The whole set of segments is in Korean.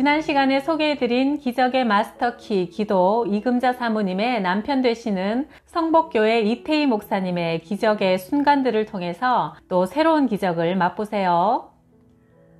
지난 시간에 소개해드린 기적의 마스터키 기도 이금자 사모님의 남편 되시는 성복교회 이태희 목사님의 기적의 순간들을 통해서 또 새로운 기적을 맛보세요.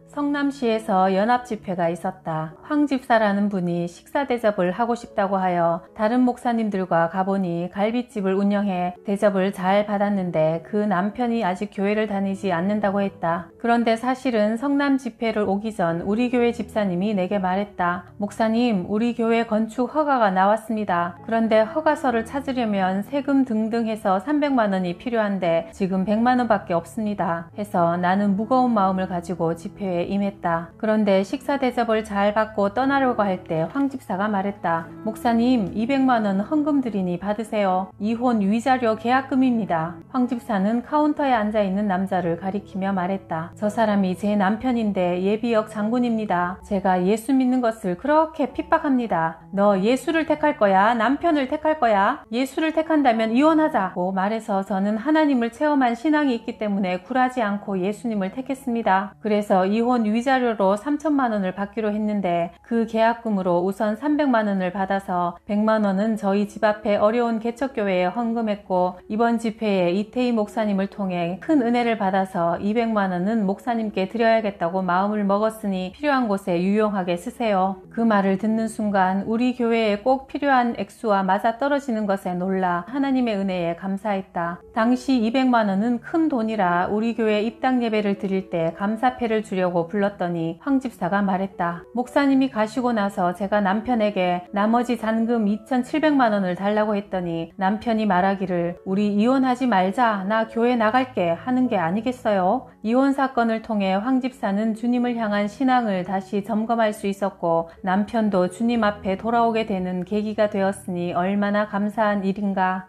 성남시에서 연합집회가 있었다. 황 집사라는 분이 식사 대접을 하고 싶다고 하여 다른 목사님들과 가보니 갈빗집을 운영해 대접을 잘 받았는데 그 남편이 아직 교회를 다니지 않는다고 했다. 그런데 사실은 성남 집회를 오기 전 우리 교회 집사님이 내게 말했다. 목사님, 우리 교회 건축 허가가 나왔습니다. 그런데 허가서를 찾으려면 세금 등등 해서 300만 원이 필요한데 지금 100만 원밖에 없습니다. 해서 나는 무거운 마음을 가지고 집회에 임했다. 그런데 식사 대접을 잘 받고 떠나려고 할 때 황 집사가 말했다. 목사님, 200만 원 헌금 드리니 받으세요. 이혼 위자료 계약금입니다. 황 집사는 카운터에 앉아있는 남자를 가리키며 말했다. 저 사람이 제 남편인데 예비역 장군입니다. 제가 예수 믿는 것을 그렇게 핍박합니다. 너 예수를 택할 거야? 남편을 택할 거야? 예수를 택한다면 이혼하자고 말해서 저는 하나님을 체험한 신앙이 있기 때문에 굴하지 않고 예수님을 택했습니다. 그래서 이혼 위자료로 3천만 원을 받기로 했는데 그 계약금으로 우선 300만 원을 받아서 100만 원은 저희 집 앞에 어려운 개척교회에 헌금했고 이번 집회에 이태희 목사님을 통해 큰 은혜를 받아서 200만 원은 목사님께 드려야겠다고 마음을 먹었으니 필요한 곳에 유용하게 쓰세요. 그 말을 듣는 순간 우리 교회에 꼭 필요한 액수와 맞아떨어지는 것에 놀라 하나님의 은혜에 감사했다. 당시 200만 원은 큰 돈이라 우리 교회 입당 예배를 드릴 때 감사패를 주려고 불렀더니 황 집사가 말했다. 목사님이 가시고 나서 제가 남편에게 나머지 잔금 2,700만 원을 달라고 했더니 남편이 말하기를 우리 이혼하지 말자, 나 교회 나갈게 하는 게 아니겠어요? 이혼 사건을 통해 황 집사는 주님을 향한 신앙을 다시 점검할 수 있었고 남편도 주님 앞에 돌아오게 되는 계기가 되었으니 얼마나 감사한 일인가.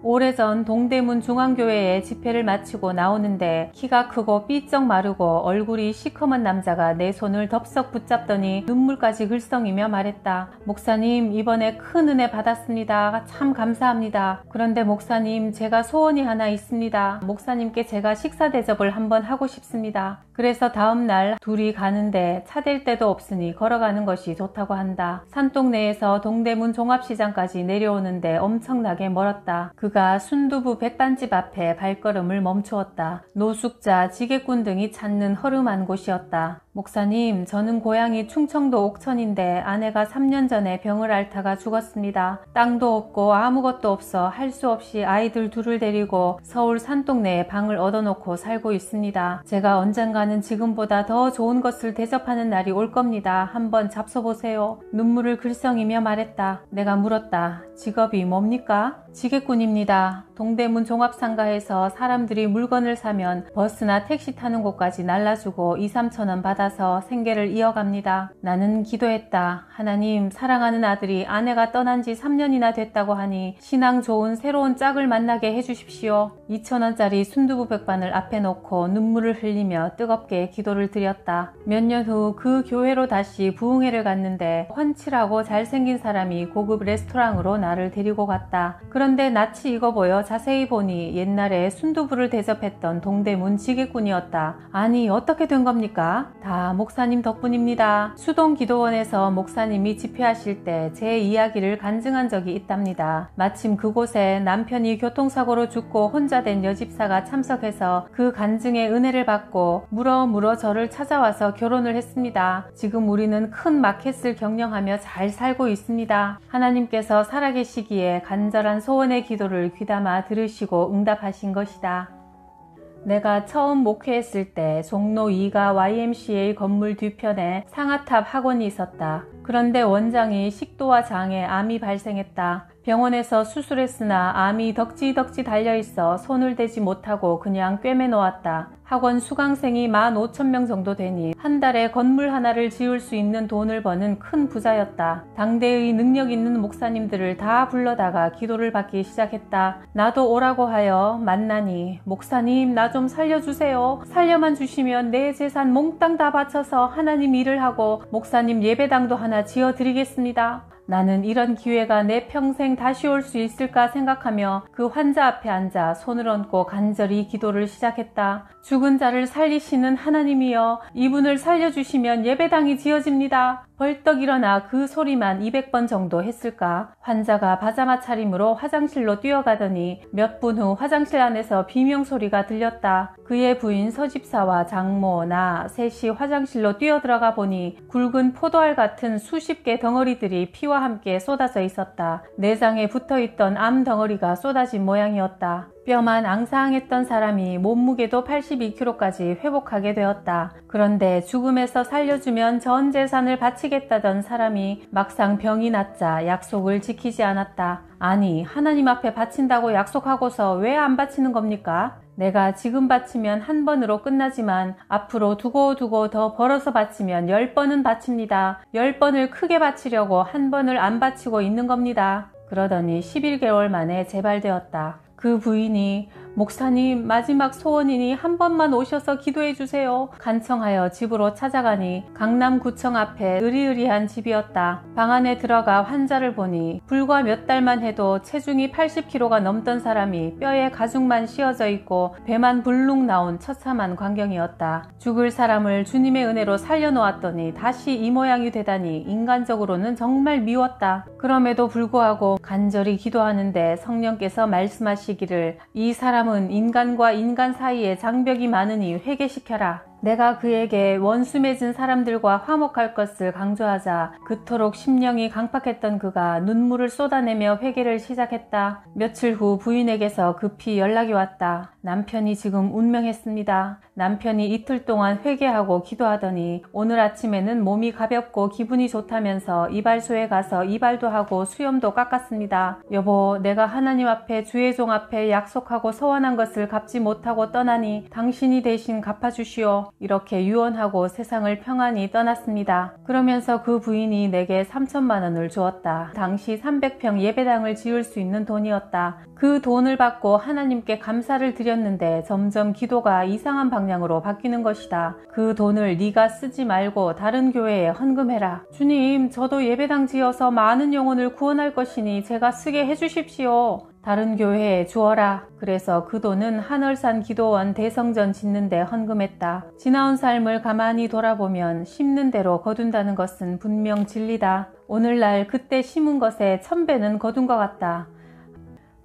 오래전 동대문 중앙교회에 집회를 마치고 나오는데 키가 크고 삐쩍 마르고 얼굴이 시커먼 남자가 내 손을 덥석 붙잡더니 눈물까지 글썽이며 말했다. 목사님, 이번에 큰 은혜 받았습니다. 참 감사합니다. 그런데 목사님, 제가 소원이 하나 있습니다. 목사님께 제가 식사 대접을 한번 하고 싶습니다. 그래서 다음날 둘이 가는데 차 댈 데도 없으니 걸어가는 것이 좋다고 한다. 산동네에서 동대문 종합시장까지 내려오는데 엄청나게 멀었다. 그가 순두부 백반집 앞에 발걸음을 멈추었다. 노숙자, 지게꾼 등이 찾는 허름한 곳이었다. 목사님, 저는 고향이 충청도 옥천인데 아내가 3년 전에 병을 앓다가 죽었습니다. 땅도 없고 아무것도 없어 할 수 없이 아이들 둘을 데리고 서울 산동네에 방을 얻어놓고 살고 있습니다. 제가 언젠가는 지금보다 더 좋은 것을 대접하는 날이 올 겁니다. 한번 잡숴보세요. 눈물을 글썽이며 말했다. 내가 물었다. 직업이 뭡니까? 지게꾼입니다. 동대문 종합상가에서 사람들이 물건을 사면 버스나 택시 타는 곳까지 날라주고 2-3천 원 받아서 생계를 이어갑니다. 나는 기도했다. 하나님, 사랑하는 아들이 아내가 떠난 지 3년이나 됐다고 하니 신앙 좋은 새로운 짝을 만나게 해주십시오. 2,000원짜리 순두부 백반을 앞에 놓고 눈물을 흘리며 뜨겁게 기도를 드렸다. 몇 년 후 그 교회로 다시 부흥회를 갔는데 훤칠하고 잘생긴 사람이 고급 레스토랑으로 나를 데리고 갔다. 그런데 낯이 익어 보여 자세히 보니 옛날에 순두부를 대접했던 동대문 지게꾼이었다. 아니, 어떻게 된 겁니까? 다 목사님 덕분입니다. 수동기도원에서 목사님이 집회하실 때 제 이야기를 간증한 적이 있답니다. 마침 그곳에 남편이 교통사고로 죽고 혼자 된 여집사가 참석해서 그 간증에 은혜를 받고 물어 저를 찾아와서 결혼을 했습니다. 지금 우리는 큰 마켓을 경영하며 잘 살고 있습니다. 하나님께서 살아계시기에 간절한 소원의 기도를 귀담아 들으시고 응답하신 것이다. 내가 처음 목회했을 때 종로 2가 YMCA 건물 뒤편에 상아탑 학원이 있었다. 그런데 원장이 식도와 장에 암이 발생했다. 병원에서 수술했으나 암이 덕지덕지 달려있어 손을 대지 못하고 그냥 꿰매놓았다. 학원 수강생이 15,000명 정도 되니 한 달에 건물 하나를 지을 수 있는 돈을 버는 큰 부자였다. 당대의 능력 있는 목사님들을 다 불러다가 기도를 받기 시작했다. 나도 오라고 하여 만나니 목사님, 나 좀 살려주세요. 살려만 주시면 내 재산 몽땅 다 바쳐서 하나님 일을 하고 목사님 예배당도 하나 지어드리겠습니다. 나는 이런 기회가 내 평생 다시 올 수 있을까 생각하며 그 환자 앞에 앉아 손을 얹고 간절히 기도를 시작했다. 죽은 자를 살리시는 하나님이여, 이분을 살려주시면 예배당이 지어집니다. 벌떡 일어나 그 소리만 200번 정도 했을까? 환자가 파자마 차림으로 화장실로 뛰어가더니 몇 분 후 화장실 안에서 비명소리가 들렸다. 그의 부인 서집사와 장모, 나 셋이 화장실로 뛰어들어가 보니 굵은 포도알 같은 수십 개 덩어리들이 피와 함께 쏟아져 있었다. 내장에 붙어있던 암 덩어리가 쏟아진 모양이었다. 뼈만 앙상했던 사람이 몸무게도 82kg까지 회복하게 되었다. 그런데 죽음에서 살려주면 전 재산을 바치겠다던 사람이 막상 병이 낫자 약속을 지키지 않았다. 아니, 하나님 앞에 바친다고 약속하고서 왜 안 바치는 겁니까? 내가 지금 바치면 한 번으로 끝나지만 앞으로 두고두고 더 벌어서 바치면 10번은 바칩니다. 10번을 크게 바치려고 한 번을 안 바치고 있는 겁니다. 그러더니 11개월 만에 재발되었다. 그 부인이 목사님, 마지막 소원이니 한 번만 오셔서 기도해 주세요. 간청하여 집으로 찾아가니 강남구청 앞에 으리으리한 집이었다. 방 안에 들어가 환자를 보니 불과 몇 달만 해도 체중이 80kg가 넘던 사람이 뼈에 가죽만 씌어져 있고 배만 불룩 나온 처참한 광경이었다. 죽을 사람을 주님의 은혜로 살려놓았더니 다시 이 모양이 되다니 인간적으로는 정말 미웠다. 그럼에도 불구하고 간절히 기도하는데 성령께서 말씀하시기를 이 사람은 인간과 인간 사이에 장벽이 많으니 회개시켜라. 내가 그에게 원수 맺은 사람들과 화목할 것을 강조하자 그토록 심령이 강팍했던 그가 눈물을 쏟아내며 회개를 시작했다. 며칠 후 부인에게서 급히 연락이 왔다. 남편이 지금 운명했습니다. 남편이 이틀 동안 회개하고 기도하더니 오늘 아침에는 몸이 가볍고 기분이 좋다면서 이발소에 가서 이발도 하고 수염도 깎았습니다. 여보, 내가 하나님 앞에 주의 종 앞에 약속하고 서원한 것을 갚지 못하고 떠나니 당신이 대신 갚아주시오. 이렇게 유언하고 세상을 평안히 떠났습니다. 그러면서 그 부인이 내게 3천만 원을 주었다. 당시 300평 예배당을 지을 수 있는 돈이었다. 그 돈을 받고 하나님께 감사를 드렸는데 점점 기도가 이상한 방향으로 바뀌는 것이다. 그 돈을 네가 쓰지 말고 다른 교회에 헌금해라. 주님, 저도 예배당 지어서 많은 영혼을 구원할 것이니 제가 쓰게 해주십시오. 다른 교회에 주어라. 그래서 그 돈은 한월산 기도원 대성전 짓는데 헌금했다. 지나온 삶을 가만히 돌아보면 심는 대로 거둔다는 것은 분명 진리다. 오늘날 그때 심은 것에 1000배는 거둔 것 같다.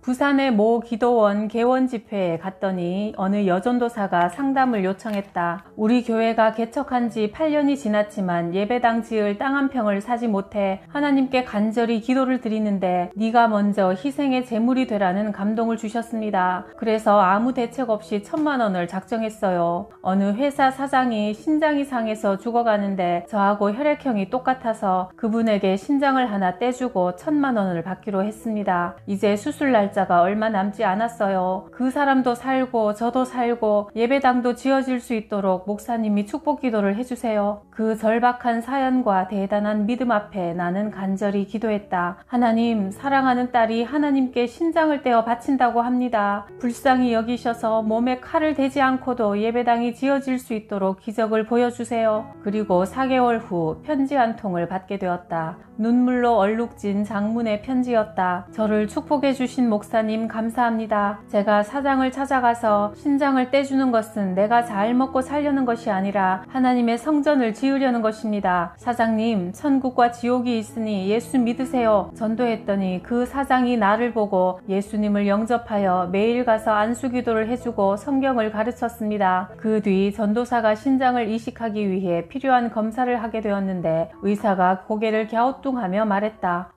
부산의 모 기도원 개원 집회에 갔더니 어느 여전도사가 상담을 요청했다. 우리 교회가 개척한 지 8년이 지났지만 예배당 지을 땅 한 평을 사지 못해 하나님께 간절히 기도를 드리는데 네가 먼저 희생의 제물이 되라는 감동을 주셨습니다. 그래서 아무 대책 없이 1000만 원을 작정했어요. 어느 회사 사장이 신장이 상해서 죽어가는데 저하고 혈액형이 똑같아서 그분에게 신장을 하나 떼주고 1000만 원을 받기로 했습니다. 이제 수술 날짜가 얼마 남지 않았어요. 그 사람도 살고 저도 살고 예배당도 지어질 수 있도록 목사님이 축복 기도를 해주세요. 그 절박한 사연과 대단한 믿음 앞에 나는 간절히 기도했다. 하나님, 사랑하는 딸이 하나님께 신장을 떼어 바친다고 합니다. 불쌍히 여기셔서 몸에 칼을 대지 않고도 예배당이 지어질 수 있도록 기적을 보여주세요. 그리고 4개월 후 편지 한 통을 받게 되었다. 눈물로 얼룩진 장문의 편지였다. 저를 축복해 주신 목사님 감사합니다. 제가 사장을 찾아가서 신장을 떼주는 것은 내가 잘 먹고 살려는 것이 아니라 하나님의 성전을 지으려는 것입니다. 사장님, 천국과 지옥이 있으니 예수 믿으세요. 전도했더니 그 사장이 나를 보고 예수님을 영접하여 매일 가서 안수기도를 해주고 성경을 가르쳤습니다. 그 뒤 전도사가 신장을 이식하기 위해 필요한 검사를 하게 되었는데 의사가 고개를 갸우뚱하며 말했다.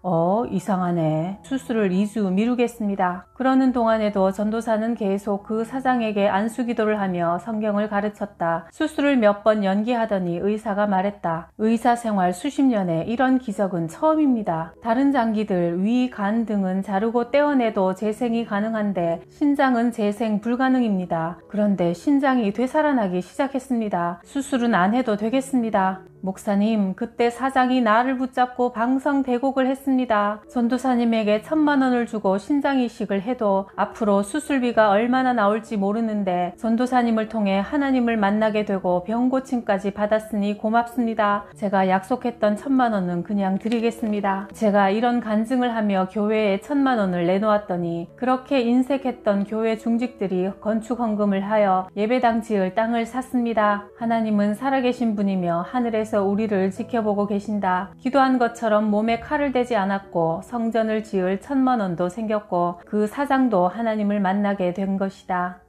이상하네. 수술을 2주 미루겠습니다. 그러는 동안에도 전도사는 계속 그 사장에게 안수기도를 하며 성경을 가르쳤다. 수술을 몇 번 연기하더니 의사가 말했다. 의사 생활 수십 년에 이런 기적은 처음입니다. 다른 장기들, 위, 간 등은 자르고 떼어내도 재생이 가능한데 신장은 재생 불가능입니다. 그런데 신장이 되살아나기 시작했습니다. 수술은 안 해도 되겠습니다. 목사님, 그때 사장이 나를 붙잡고 방성대곡을 했습니다. 전도사님에게 1,000만 원을 주고 신장이식을 해도 앞으로 수술비가 얼마나 나올지 모르는데 전도사님을 통해 하나님을 만나게 되고 병고침까지 받았으니 고맙습니다. 제가 약속했던 1,000만 원은 그냥 드리겠습니다. 제가 이런 간증을 하며 교회에 1,000만 원을 내놓았더니 그렇게 인색했던 교회 중직들이 건축 헌금을 하여 예배당 지을 땅을 샀습니다. 하나님은 살아계신 분이며 하늘에서 우리를 지켜보고 계신다. 기도한 것처럼 몸에 칼을 대지 않았고 성전을 지을 1,000만 원도 생겼고 그 사장도 하나님을 만나게 된 것이다.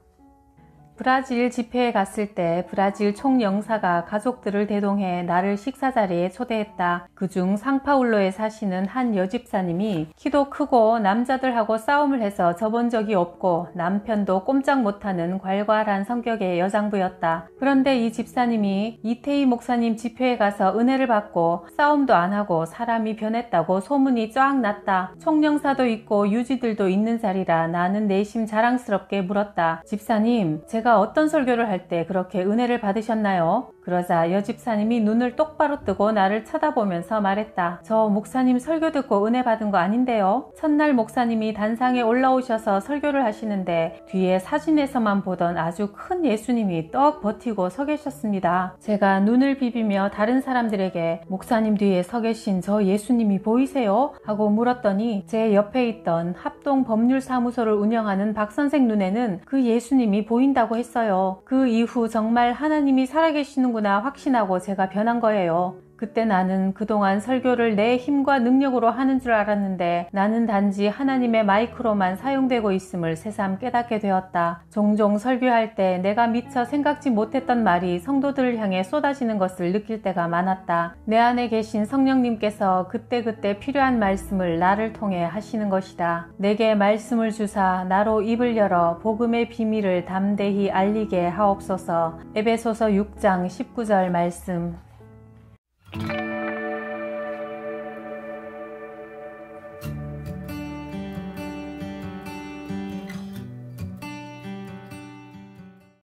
브라질 집회에 갔을 때 브라질 총영사가 가족들을 대동해 나를 식사 자리에 초대했다. 그중 상파울로에 사시는 한 여집사님이 키도 크고 남자들하고 싸움을 해서 져본 적이 없고 남편도 꼼짝 못하는 괄괄한 성격의 여장부였다. 그런데 이 집사님이 이태희 목사님 집회에 가서 은혜를 받고 싸움도 안 하고 사람이 변했다고 소문이 쫙 났다. 총영사도 있고 유지들도 있는 자리라 나는 내심 자랑스럽게 물었다. 집사님, 제가 어떤 설교를 할 때 그렇게 은혜를 받으셨나요? 그러자 여집사님이 눈을 똑바로 뜨고 나를 쳐다보면서 말했다. 저 목사님 설교 듣고 은혜 받은 거 아닌데요? 첫날 목사님이 단상에 올라오셔서 설교를 하시는데 뒤에 사진에서만 보던 아주 큰 예수님이 떡 버티고 서 계셨습니다. 제가 눈을 비비며 다른 사람들에게 목사님 뒤에 서 계신 저 예수님이 보이세요? 하고 물었더니 제 옆에 있던 합동법률사무소를 운영하는 박 선생 눈에는 그 예수님이 보인다고 했어요. 그 이후 정말 하나님이 살아계시는구나 확신하고 제가 변한 거예요. 그때 나는 그동안 설교를 내 힘과 능력으로 하는 줄 알았는데 나는 단지 하나님의 마이크로만 사용되고 있음을 새삼 깨닫게 되었다. 종종 설교할 때 내가 미처 생각지 못했던 말이 성도들을 향해 쏟아지는 것을 느낄 때가 많았다. 내 안에 계신 성령님께서 그때그때 필요한 말씀을 나를 통해 하시는 것이다. 내게 말씀을 주사 나로 입을 열어 복음의 비밀을 담대히 알리게 하옵소서. 에베소서 6장 19절 말씀.